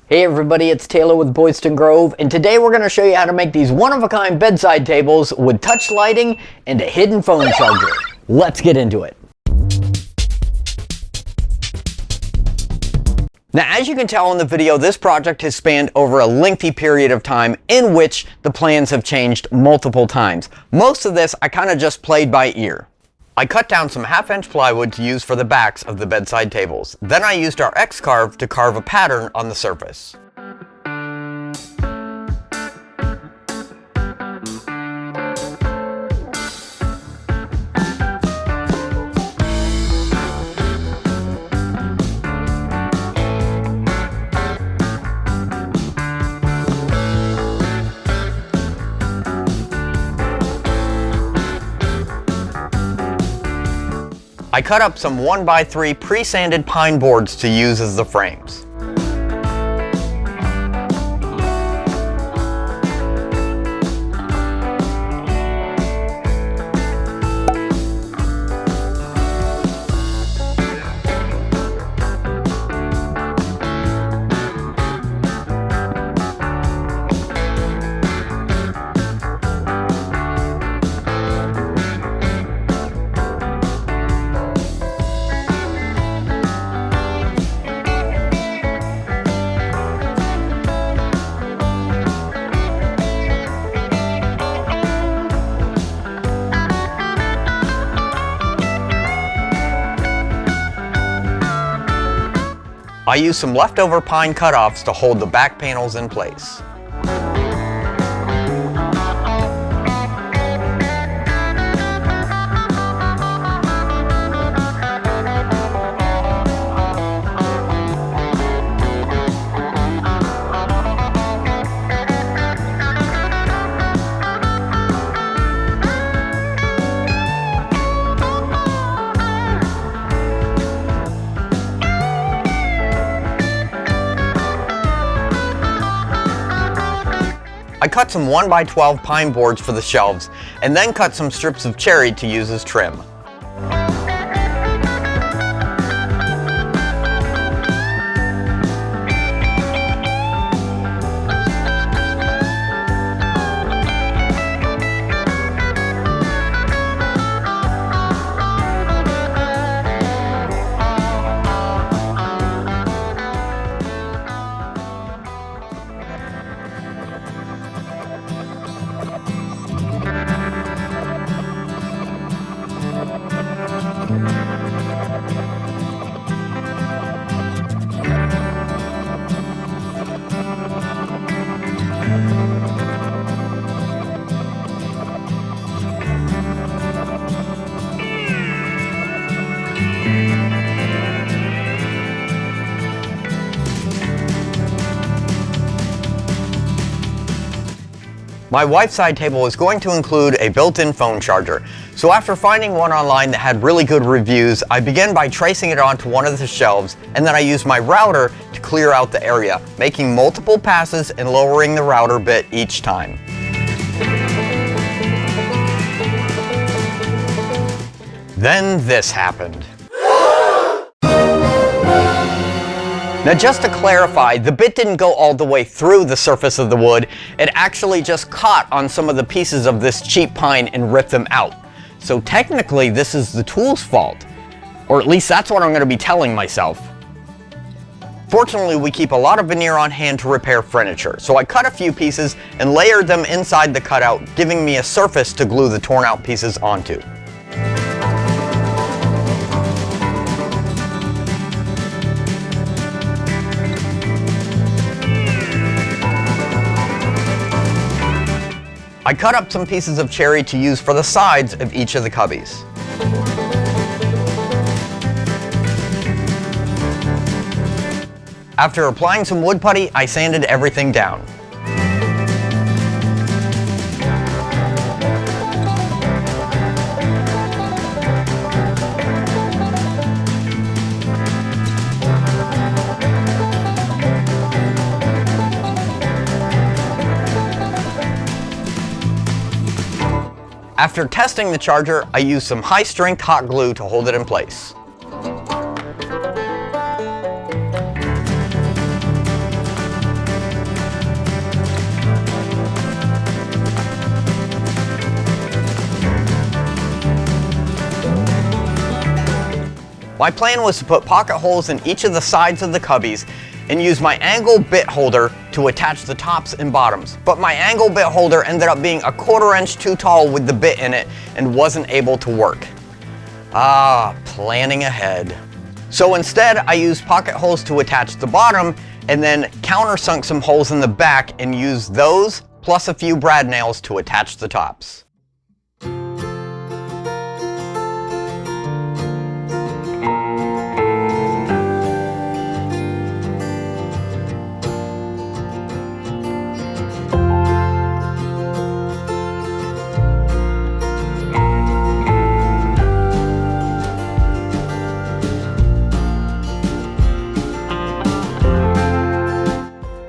Hey everybody, it's Taylor with Boydston Grove, and today we're going to show you how to make these one-of-a-kind bedside tables with touch lighting and a hidden phone charger. Let's get into it. Now, as you can tell in the video, this project has spanned over a lengthy period of time in which the plans have changed multiple times. Most of this I kind of just played by ear. I cut down some 1/2-inch plywood to use for the backs of the bedside tables. Then I used our X-carve to carve a pattern on the surface. I cut up some 1x3 pre-sanded pine boards to use as the frames. I used some leftover pine cutoffs to hold the back panels in place. I cut some 1x12 pine boards for the shelves, and then cut some strips of cherry to use as trim. My wife's side table is going to include a built-in phone charger. So after finding one online that had really good reviews, I began by tracing it onto one of the shelves, and then I used my router to clear out the area, making multiple passes and lowering the router bit each time. Then this happened. Now, just to clarify, the bit didn't go all the way through the surface of the wood. It actually just caught on some of the pieces of this cheap pine and ripped them out. So technically, this is the tool's fault. Or at least that's what I'm going to be telling myself. Fortunately, we keep a lot of veneer on hand to repair furniture, so I cut a few pieces and layered them inside the cutout, giving me a surface to glue the torn out pieces onto. I cut up some pieces of cherry to use for the sides of each of the cubbies. After applying some wood putty, I sanded everything down. After testing the charger, I used some high-strength hot glue to hold it in place. My plan was to put pocket holes in each of the sides of the cubbies and use my angle bit holder to attach the tops and bottoms. But my angle bit holder ended up being a 1/4 inch too tall with the bit in it and wasn't able to work. Planning ahead. So instead, I used pocket holes to attach the bottom and then countersunk some holes in the back and used those plus a few brad nails to attach the tops.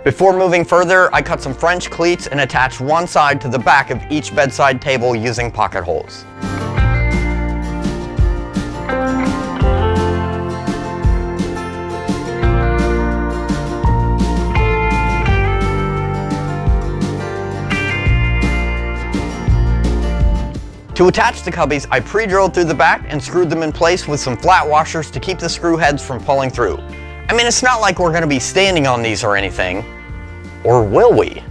Before moving further, I cut some French cleats and attached one side to the back of each bedside table using pocket holes. To attach the cubbies, I pre-drilled through the back and screwed them in place with some flat washers to keep the screw heads from pulling through. I mean, it's not like we're going to be standing on these or anything. Or will we?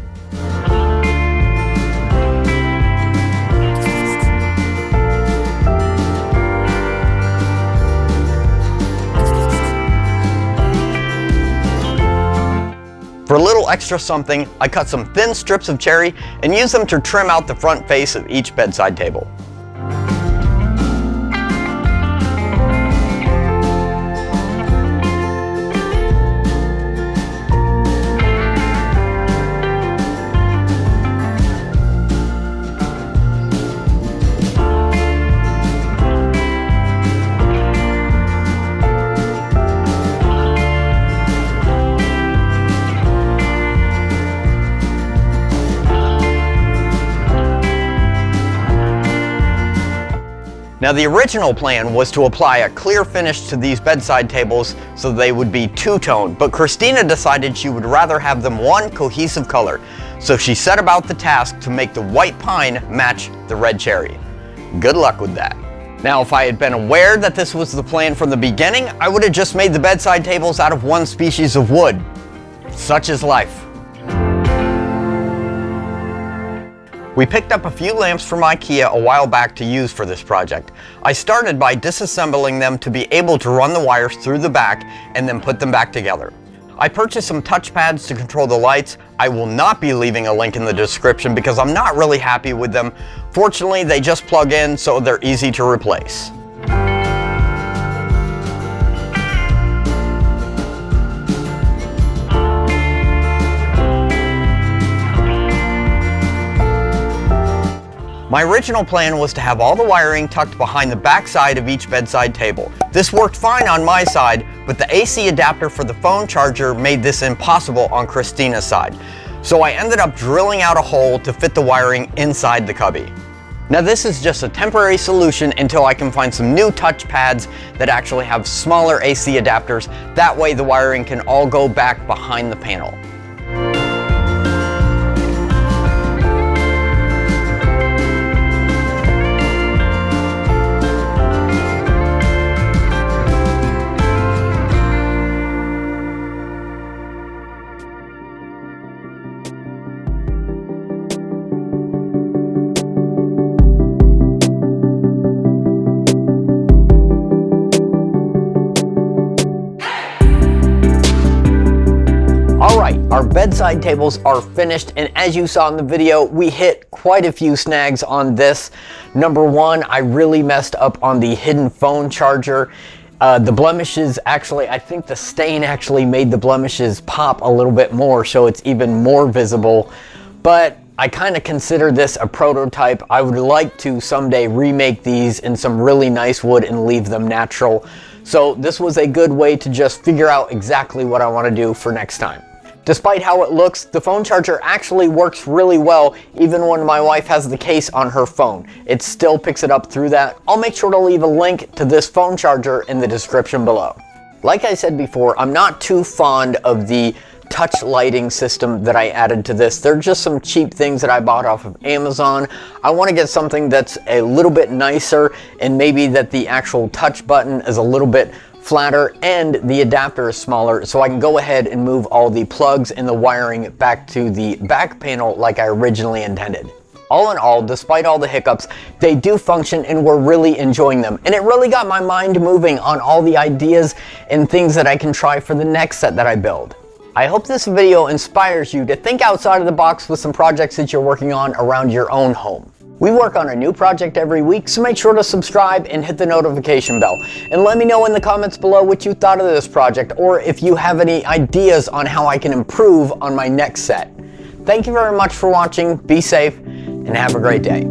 For a little extra something, I cut some thin strips of cherry and used them to trim out the front face of each bedside table. Now the original plan was to apply a clear finish to these bedside tables so they would be two-tone, but Christina decided she would rather have them one cohesive color, so she set about the task to make the white pine match the red cherry. Good luck with that. Now if I had been aware that this was the plan from the beginning, I would have just made the bedside tables out of one species of wood. Such is life. We picked up a few lamps from IKEA a while back to use for this project. I started by disassembling them to be able to run the wires through the back and then put them back together. I purchased some touchpads to control the lights. I will not be leaving a link in the description because I'm not really happy with them. Fortunately, they just plug in, so they're easy to replace. My original plan was to have all the wiring tucked behind the back side of each bedside table. This worked fine on my side, but the AC adapter for the phone charger made this impossible on Christina's side. So I ended up drilling out a hole to fit the wiring inside the cubby. Now this is just a temporary solution until I can find some new touch pads that actually have smaller AC adapters. That way the wiring can all go back behind the panel. Alright, our bedside tables are finished, and as you saw in the video, we hit quite a few snags on this. Number one, I really messed up on the hidden phone charger. The blemishes actually, I think the stain actually made the blemishes pop a little bit more, so it's even more visible. But I kind of consider this a prototype. I would like to someday remake these in some really nice wood and leave them natural. So this was a good way to just figure out exactly what I want to do for next time. Despite how it looks, the phone charger actually works really well even when my wife has the case on her phone. It still picks it up through that. I'll make sure to leave a link to this phone charger in the description below. Like I said before, I'm not too fond of the touch lighting system that I added to this. They're just some cheap things that I bought off of Amazon. I want to get something that's a little bit nicer, and maybe that the actual touch button is a little bit flatter and the adapter is smaller, so I can go ahead and move all the plugs and the wiring back to the back panel like I originally intended. All in all, despite all the hiccups, they do function and we're really enjoying them. And it really got my mind moving on all the ideas and things that I can try for the next set that I build. I hope this video inspires you to think outside of the box with some projects that you're working on around your own home. We work on a new project every week, so make sure to subscribe and hit the notification bell. And let me know in the comments below what you thought of this project, or if you have any ideas on how I can improve on my next set. Thank you very much for watching, be safe, and have a great day.